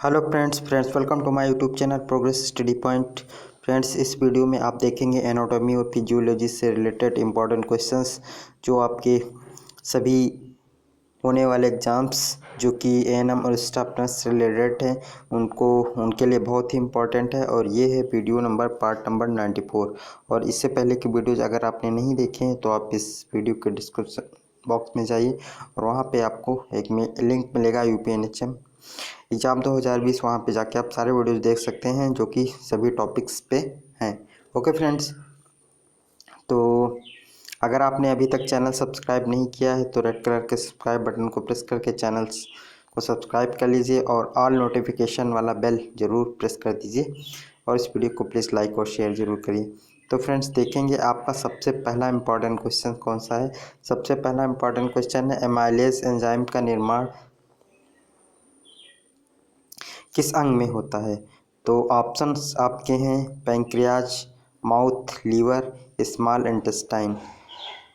Hello friends welcome to my YouTube channel Progress Study Point. Friends, इस video में आप देखेंगे एनाटॉमी और फिजियोलॉजी से रिलेटेड इंपॉर्टेंट क्वेश्चंस जो आपके सभी होने वाले एग्ज़ाम्स जो कि एएनएम और स्टाफ नर्स से रिलेटेड हैं उनके लिए बहुत ही इंपॉर्टेंट है। और ये है वीडियो नंबर पार्ट नंबर 94। और इससे पहले की वीडियोज़ अगर आपने नहीं देखे हैं तो आप इस वीडियो के डिस्क्रिप्शन बॉक्स में जाइए और वहाँ पे आपको एक लिंक मिलेगा यूपीएनएचएम एग्ज़ाम 2020। वहाँ पे जाके आप सारे वीडियोज़ देख सकते हैं जो कि सभी टॉपिक्स पे हैं। ओके फ्रेंड्स, तो अगर आपने अभी तक चैनल सब्सक्राइब नहीं किया है तो रेड कलर के सब्सक्राइब बटन को प्रेस करके चैनल्स को सब्सक्राइब कर लीजिए और ऑल नोटिफिकेशन वाला बेल ज़रूर प्रेस कर दीजिए और इस वीडियो को प्लीज़ लाइक और शेयर ज़रूर करिए। तो फ्रेंड्स, देखेंगे आपका सबसे पहला इंपॉर्टेंट क्वेश्चन कौन सा है। सबसे पहला इंपॉर्टेंट क्वेश्चन है एमाइलेज एंजाइम का निर्माण किस अंग में होता है। तो ऑप्शंस आपके हैं pancreas, mouth, liver, small intestine.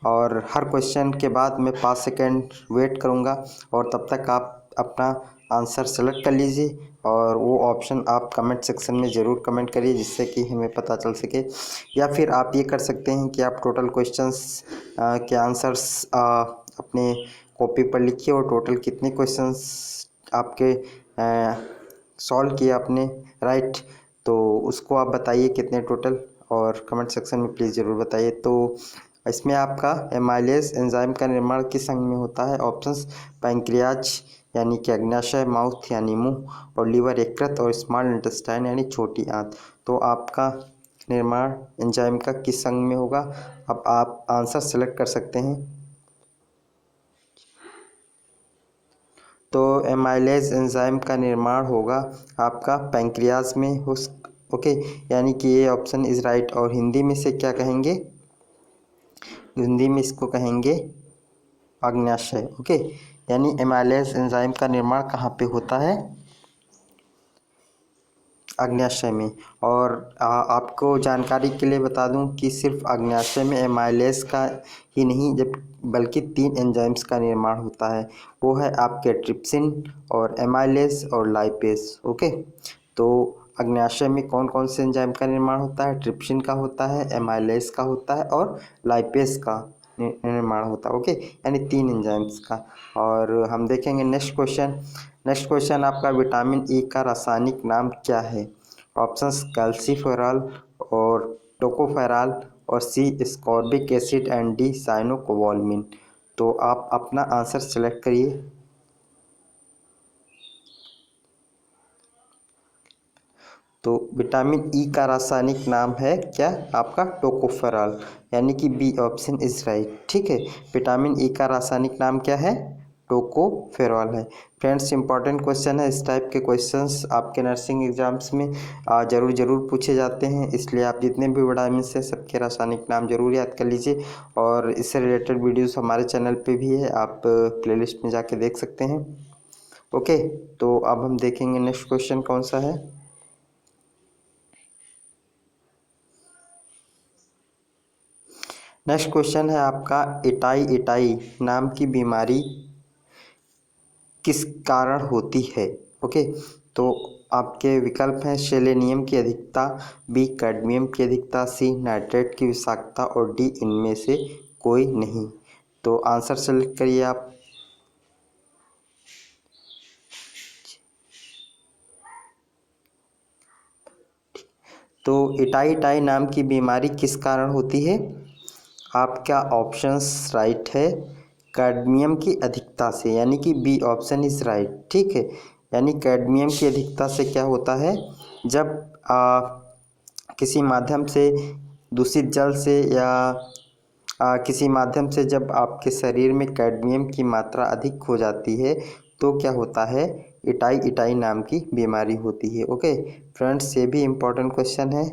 और हर क्वेश्चन के बाद मैं 5 सेकेंड वेट करूंगा और तब तक आप अपना आंसर सेलेक्ट कर लीजिए और वो ऑप्शन आप कमेंट सेक्शन में ज़रूर कमेंट करिए जिससे कि हमें पता चल सके। या फिर आप ये कर सकते हैं कि आप टोटल क्वेश्चंस के आंसर्स अपने कॉपी पर लिखिए और टोटल कितने क्वेश्चंस आपके सॉल्व किए आपने राइट, तो उसको आप बताइए कितने टोटल और कमेंट सेक्शन में प्लीज़ ज़रूर बताइए। तो इसमें आपका एमाइलेज एंजाइम का निर्माण किस अंग में होता है। ऑप्शंस पैंक्रियाज यानी कि अग्न्याशय, माउथ यानी मुंह, और लीवर यकृत, और स्मॉल इंटेस्टाइन यानी छोटी आंत। तो आपका निर्माण एंजाइम का किस अंग में होगा, अब आप आंसर सेलेक्ट कर सकते हैं। तो एमाइलेज एंजाइम का निर्माण होगा आपका पैंक्रियाज में हो। ओके, यानी कि ये ऑप्शन इज राइट। और हिंदी में से क्या कहेंगे, हिंदी में इसको कहेंगे अग्न्याशय। ओके, यानी एमाइलेज एंजाइम का निर्माण कहाँ पे होता है, अग्न्याशय में। और आपको जानकारी के लिए बता दूं कि सिर्फ अग्न्याशय में एमाइलेज का ही नहीं जब बल्कि 3 एंजाइम्स का निर्माण होता है। वो है आपके ट्रिप्सिन और एमाइलेज और लाइपेज। ओके, तो अग्न्याशय में कौन कौन से एंजाइम का निर्माण होता है, ट्रिप्सिन का होता है, एमाइलेज का होता है और लाइपेज का निर्माण होता है। ओके, यानी 3 एंजाइम्स का। और हम देखेंगे नेक्स्ट क्वेश्चन। नेक्स्ट क्वेश्चन आपका विटामिन ई का रासायनिक नाम क्या है। ऑप्शंस कैल्सीफेरॉल और टोकोफेरॉल और C ascorbic acid and D cyanocobalamin. तो आप अपना आंसर सेलेक्ट करिए। तो विटामिन ई का रासायनिक नाम है क्या आपका, टोकोफेरॉल, यानी कि बी ऑप्शन इज राइट। ठीक है, विटामिन ई का रासायनिक नाम क्या है, टोकोफेरॉल है। फ्रेंड्स, इंपॉर्टेंट क्वेश्चन है। इस टाइप के क्वेश्चंस आपके नर्सिंग एग्जाम्स में ज़रूर पूछे जाते हैं, इसलिए आप जितने भी विटामिन हैं सबके रासायनिक नाम जरूर याद कर लीजिए। और इससे रिलेटेड वीडियोस हमारे चैनल पे भी है, आप प्लेलिस्ट में जाके देख सकते हैं। ओके, तो अब हम देखेंगे नेक्स्ट क्वेश्चन कौन सा है। नेक्स्ट क्वेश्चन है आपका इटाई इटाई नाम की बीमारी किस कारण होती है। ओके, तो आपके विकल्प हैं सेलेनियम की अधिकता, बी कैडमियम की अधिकता, सी नाइट्रेट की विषाक्तता और डी इनमें से कोई नहीं। तो आंसर सेलेक्ट करिए आप। तो इटाई इटाई नाम की बीमारी किस कारण होती है, आपका ऑप्शंस राइट है कैडमियम की अधिकता से, यानी कि बी ऑप्शन इज राइट। ठीक है, यानी कैडमियम की अधिकता से क्या होता है, जब किसी माध्यम से दूषित जल से या किसी माध्यम से जब आपके शरीर में कैडमियम की मात्रा अधिक हो जाती है तो क्या होता है, इटाई इटाई नाम की बीमारी होती है। ओके फ्रेंड्स, ये भी इम्पोर्टेंट क्वेश्चन है।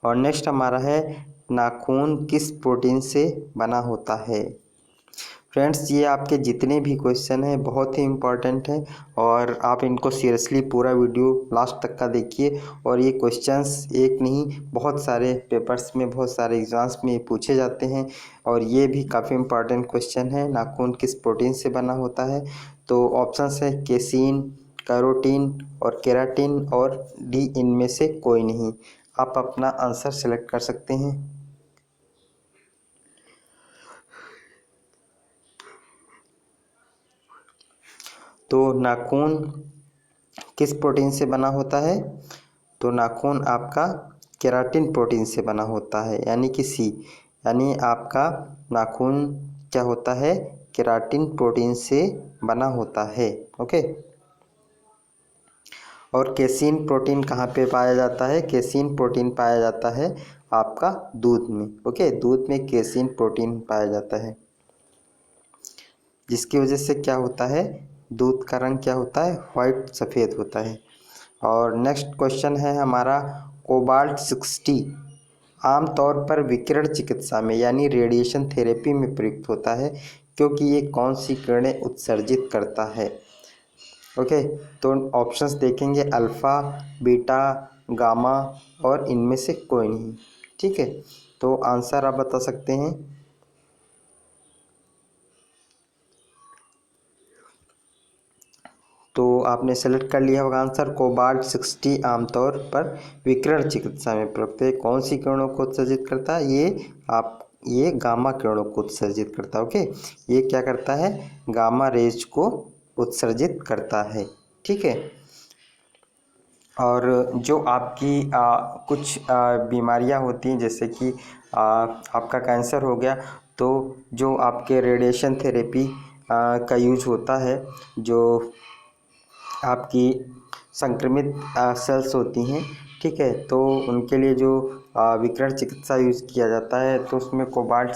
और नेक्स्ट हमारा है नाखून किस प्रोटीन से बना होता है। फ्रेंड्स, ये आपके जितने भी क्वेश्चन हैं बहुत ही इम्पॉर्टेंट हैं और आप इनको सीरियसली पूरा वीडियो लास्ट तक का देखिए। और ये क्वेश्चंस एक नहीं, बहुत सारे पेपर्स में, बहुत सारे एग्ज़ाम्स में पूछे जाते हैं और ये भी काफ़ी इम्पॉर्टेंट क्वेश्चन है। नाखून किस प्रोटीन से बना होता है, तो ऑप्शंस है केसिन, कैरोटीन और केराटिन, और डी इनमें से कोई नहीं। आप अपना आंसर सेलेक्ट कर सकते हैं। तो नाखून किस प्रोटीन से बना होता है? तो नाखून आपका केराटिन प्रोटीन से बना होता है, यानी कि सी, यानी आपका नाखून क्या होता है? केराटिन प्रोटीन से बना होता है। ओके। और केसीन प्रोटीन कहाँ पे पाया जाता है? केसीन प्रोटीन पाया जाता है आपका दूध में। ओके, दूध में केसीन प्रोटीन पाया जाता है, जिसकी वजह से क्या होता है? दूध का रंग क्या होता है? वाइट, सफ़ेद होता है। और नेक्स्ट क्वेश्चन है हमारा, कोबाल्ट 60 आमतौर पर विकिरण चिकित्सा में यानी रेडिएशन थेरेपी में प्रयुक्त होता है, क्योंकि ये कौन सी किरणें उत्सर्जित करता है? ओके, तो ऑप्शंस देखेंगे, अल्फ़ा, बीटा, गामा और इनमें से कोई नहीं। ठीक है, तो आंसर आप बता सकते हैं। तो आपने सेलेक्ट कर लिया होगा आंसर, कोबाल्ट 60 आमतौर पर विकिरण चिकित्सा में प्रयुक्त है। कौन सी किरणों को उत्सर्जित करता है? ये गामा किरणों को उत्सर्जित करता है। ओके, ये क्या करता है? गामा रेज को उत्सर्जित करता है। ठीक है। और जो आपकी कुछ बीमारियां होती हैं, जैसे कि आपका कैंसर हो गया, तो जो आपके रेडिएशन थेरेपी का यूज होता है, जो आपकी संक्रमित सेल्स होती हैं, ठीक है, तो उनके लिए जो विकिरण चिकित्सा यूज़ किया जाता है, तो उसमें कोबाल्ट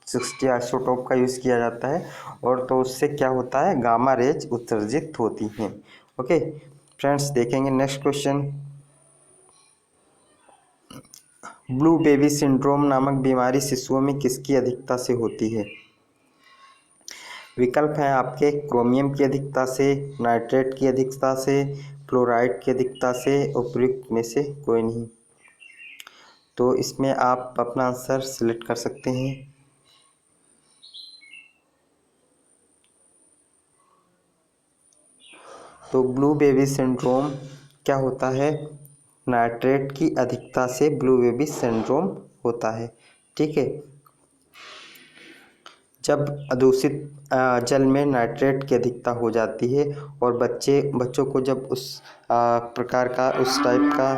60 आइसोटोप का यूज़ किया जाता है, और तो उससे क्या होता है? गामा रेज उत्सर्जित होती हैं। ओके फ्रेंड्स, देखेंगे next question. Blue baby syndrome नामक बीमारी शिशुओं में किसकी अधिकता से होती है? विकल्प हैं आपके, क्रोमियम की अधिकता से, नाइट्रेट की अधिकता से, फ्लोराइड की अधिकता से, उपयुक्त में से कोई नहीं। तो इसमें आप अपना आंसर सिलेक्ट कर सकते हैं। तो ब्लू बेबी सिंड्रोम क्या होता है? नाइट्रेट की अधिकता से ब्लू बेबी सिंड्रोम होता है। ठीक है, जब दूषित जल में नाइट्रेट की अधिकता हो जाती है, और बच्चों को जब उस प्रकार का, उस टाइप का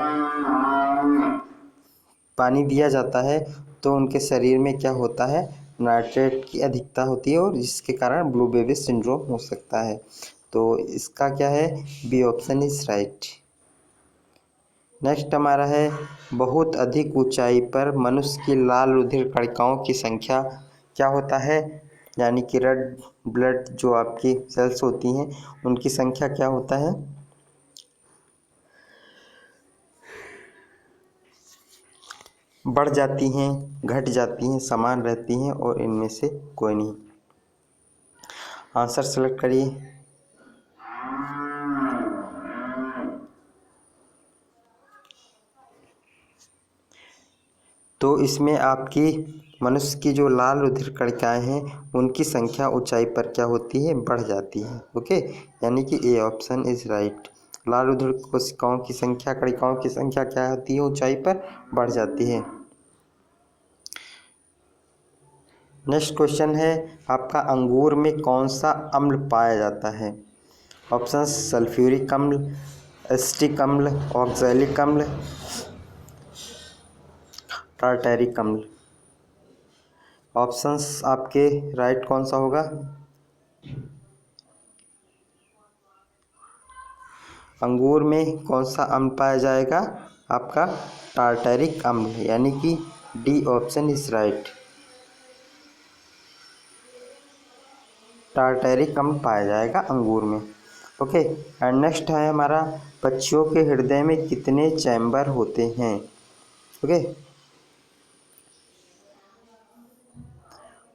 पानी दिया जाता है, तो उनके शरीर में क्या होता है? नाइट्रेट की अधिकता होती है, और जिसके कारण ब्लू बेबी सिंड्रोम हो सकता है। तो इसका क्या है? B option is right. Next हमारा है, बहुत अधिक ऊंचाई पर मनुष्य की लाल रुधिर कणिकाओं की संख्या क्या होता है? यानी कि रेड ब्लड जो आपकी सेल्स होती हैं, उनकी संख्या क्या होता है? बढ़ जाती हैं, घट जाती हैं, समान रहती हैं, और इनमें से कोई नहीं। आंसर सेलेक्ट करिए। तो इसमें आपकी मनुष्य की जो लाल रुधिर कणिकाएँ हैं, उनकी संख्या ऊंचाई पर क्या होती है? बढ़ जाती है। ओके, यानी कि ए ऑप्शन इज राइट। लाल रुधिर कोशिकाओं की संख्या, कणिकाओं की संख्या क्या होती है? ऊंचाई पर बढ़ जाती है। नेक्स्ट क्वेश्चन है आपका, अंगूर में कौन सा अम्ल पाया जाता है? ऑप्शन, सल्फ्यूरिक अम्ल, एसिटिक अम्ल, ऑक्सैलिक अम्ल, टार्टैरिक अम्ल। ऑप्शंस आपके राइट कौन सा होगा? अंगूर में कौन सा अम्ल पाया जाएगा? आपका टार्टैरिक अम्ल, यानी कि डी ऑप्शन इज राइट। टार्टैरिक अम्ल पाया जाएगा अंगूर में। ओके, एंड नेक्स्ट है हमारा, पक्षियों के हृदय में कितने चैम्बर होते हैं? Okay,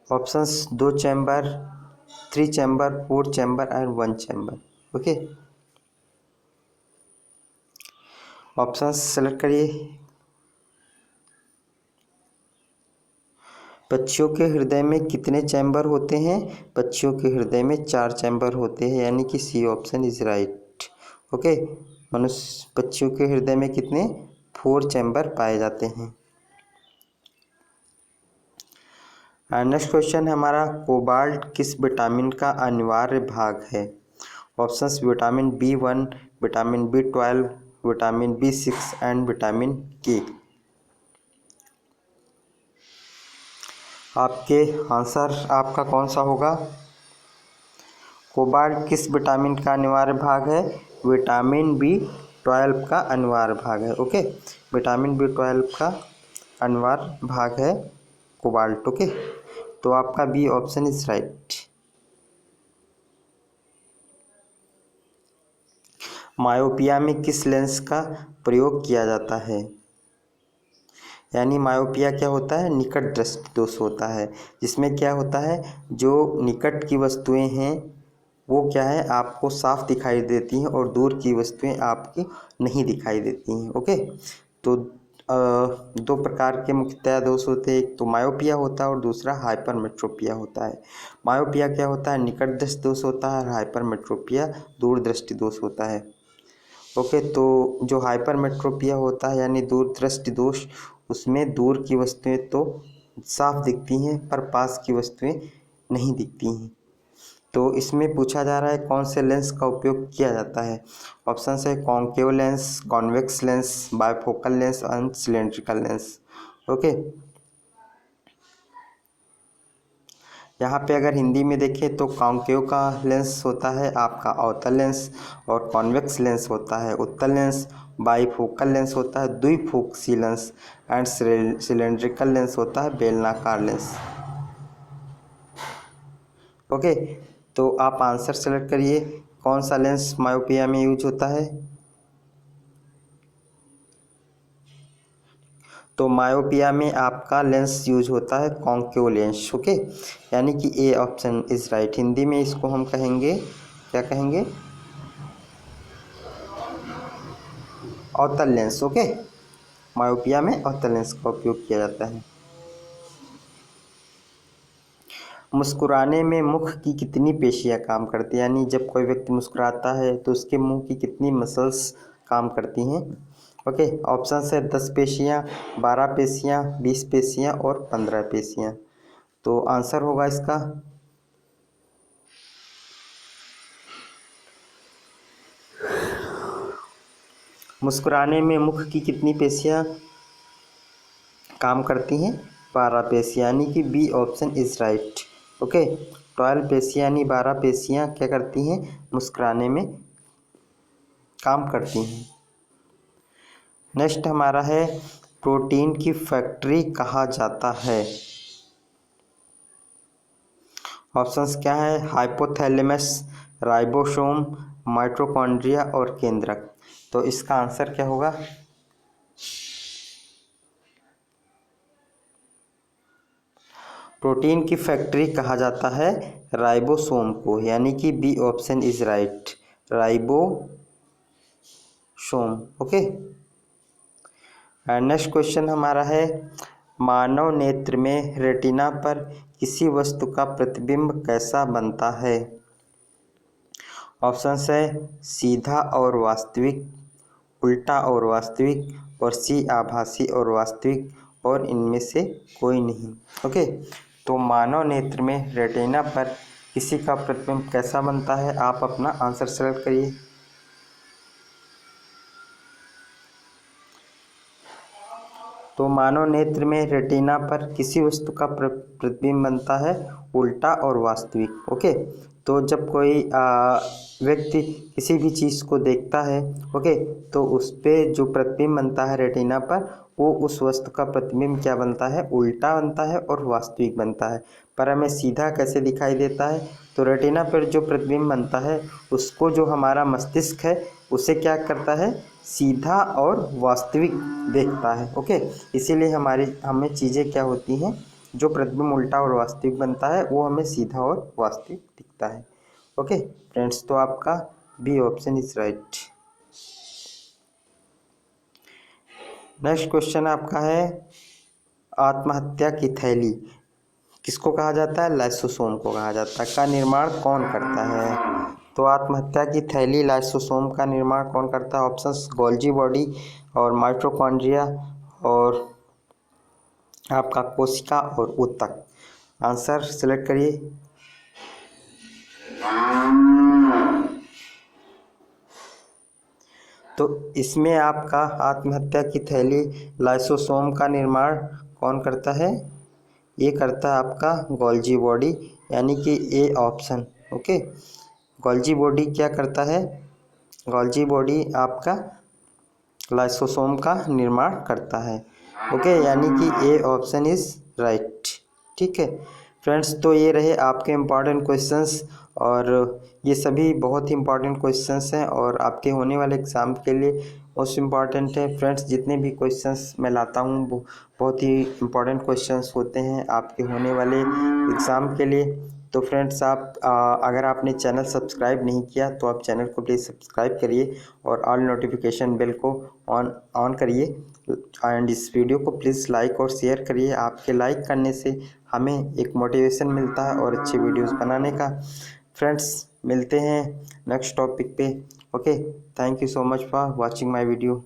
options, 2 chamber, 3 chamber, 4 chamber and 1 chamber. Okay, options select करिए। पक्षियों के हृदय में कितने चैम्बर होते हैं? पक्षियों के हृदय में 4 चैम्बर होते हैं, यानी कि C option is right. Okay, मनुष्य पक्षियों के हृदय में कितने 4 चैम्बर पाए जाते हैं। नेक्स्ट क्वेश्चन है हमारा, कोबाल्ट किस विटामिन का अनिवार्य भाग है। Options vitamin B1, vitamin B12, vitamin B6 and vitamin के। आपके आंसर आपका कौन सा होगा। कोबाल्ट किस विटामिन का अनिवार्य भाग है। विटामिन B12 का अनिवार्य भाग है। ओके, विटामिन B12 का अनिवार्य भाग है कोबाल्ट। ओके, तो आपका B option is right. Myopia में किस लेंस का प्रयोग किया जाता है। यानी मायोपिया क्या होता है, निकट दृष्टि दोष होता है, जिसमें क्या होता है, जो निकट की वस्तुएं हैं वो क्या है, आपको साफ दिखाई देती हैं और दूर की वस्तुएं आपकी नहीं दिखाई देती हैं। ओके, तो दो प्रकार के मुख्यतः दोष होते हैं, एक तो मायोपिया होता है और दूसरा हाइपरमेट्रोपिया होता है। मायोपिया क्या होता है, निकट दृष्टि दोष होता है, और हाइपरमेट्रोपिया दूर दृष्टि दोष होता है। ओके, तो जो हाइपरमेट्रोपिया होता है यानी दूर दृष्टि दोष, उसमें दूर की वस्तुएं तो साफ दिखती हैं पर पास की वस्तुएं नहीं दिखती हैं। तो इसमें पूछा जा रहा है कौन से लेंस का उपयोग किया जाता है। ऑप्शन है concave lens, convex lens, bifocal lens and cylindrical lens. Okay, यहाँ पे अगर हिंदी में देखें तो कॉन्केव का लेंस होता है आपका अवतल लेंस, और कॉन्वेक्स लेंस होता है उत्तल लेंस, बाईफोकल लेंस होता है द्विफोकसी लेंस, एंड सिलेंड्रिकल लेंस होता है बेलनाकार लेंस। ओके, तो आप आंसर सेलेक्ट करिए, कौन सा लेंस मायोपिया में यूज होता है। तो मायोपिया में आपका लेंस यूज होता है कॉन्केव लेंस। ओके, यानी कि A option is right. Hindi में इसको हम कहेंगे, क्या कहेंगे, अवतल लेंस। ओके, मायोपिया में अवतल लेंस का उपयोग किया जाता है। मुस्कुराने में मुख की कितनी पेशियां काम करती हैं, यानी जब कोई व्यक्ति मुस्कुराता है तो उसके मुंह की कितनी मसल्स काम करती हैं। ओके, ऑप्शन है 10 पेशियां, 12 पेशियां, 20 पेशियां और 15 पेशियां। तो आंसर होगा इसका मुस्कुराने में मुख की कितनी पेशियां काम करती हैं, 12 पेशियां, यानी कि B option is right. Okay, 12 पेशियां यानी 12 पेशियां क्या करती हैं, मुस्कुराने में काम करती हैं। नेक्स्ट हमारा है, प्रोटीन की फैक्ट्री कहा जाता है। ऑप्शंस क्या है, हाइपोथैलेमस, राइबोसोम, माइटोकॉन्ड्रिया और केंद्रक। तो इसका आंसर क्या होगा। प्रोटीन की फैक्ट्री कहा जाता है राइबोसोम को, यानी कि B option is right, ribosome. Okay, next question हमारा है, मानव नेत्र में रेटिना पर किसी वस्तु का प्रतिबिंब कैसा बनता है। ऑप्शंस है सीधा और वास्तविक, उल्टा और वास्तविक, और सी आभासी और वास्तविक, और इनमें से कोई नहीं। ओके, तो मानव नेत्र में रेटिना पर किसी का प्रतिबिंब कैसा बनता है, आप अपना आंसर सेलेक्ट करिए। तो मानव नेत्र में रेटिना पर किसी वस्तु का प्रतिबिंब बनता है उल्टा और वास्तविक। ओके, तो जब कोई व्यक्ति किसी भी चीज़ को देखता है, ओके, तो उस पर जो प्रतिबिंब बनता है रेटिना पर, वो उस वस्तु का प्रतिबिंब क्या बनता है, उल्टा बनता है और वास्तविक बनता है। पर हमें सीधा कैसे दिखाई देता है, तो रेटिना पर जो प्रतिबिंब बनता है उसको जो हमारा मस्तिष्क है उसे क्या करता है, सीधा और वास्तविक देखता है। ओके, इसीलिए हमें चीज़ें क्या होती हैं, जो प्रतिबिंब उल्टा और वास्तविक बनता है वो हमें सीधा और वास्तविक दिखता है। ओके फ्रेंड्स, तो आपका B option is right. Next question आपका है, आत्महत्या की थैली किसको कहा जाता है, लाइसोसोम को कहा जाता है, का निर्माण कौन करता है। तो आत्महत्या की थैली लाइसोसोम का निर्माण कौन करता है? ऑप्शंस गोल्जी बॉडी और माइटोकॉन्ड्रिया और आपका कोशिका और ऊतक। आंसर सेलेक्ट करिए। तो इसमें आपका आत्महत्या की थैली लाइसोसोम का निर्माण कौन करता है? ये करता है आपका गोल्जी बॉडी, यानी कि A option. Okay, Golgi body क्या करता है? गोल्जी बॉडी आपका लाइसोसोम का निर्माण करता है। ओके, यानी कि ए ऑप्शन इज राइट। ठीक है फ्रेंड्स, तो ये रहे आपके इम्पॉर्टेंट क्वेश्चंस, और ये सभी बहुत ही इम्पॉर्टेंट क्वेश्चंस हैं और आपके होने वाले एग्ज़ाम के लिए मोस्ट इम्पॉर्टेंट है। फ्रेंड्स, जितने भी क्वेश्चंस मैं लाता हूँ वो बहुत ही इम्पॉर्टेंट क्वेश्चंस होते हैं आपके होने वाले एग्ज़ाम के लिए। तो फ्रेंड्स, आप अगर आपने चैनल सब्सक्राइब नहीं किया तो आप चैनल को प्लीज़ सब्सक्राइब करिए और ऑल नोटिफिकेशन बेल को ऑन करिए, एंड इस वीडियो को प्लीज़ लाइक और शेयर करिए। आपके लाइक करने से हमें एक मोटिवेशन मिलता है और अच्छी वीडियोस बनाने का। फ्रेंड्स, मिलते हैं नेक्स्ट टॉपिक पे। Okay, thank you so much for watching my video.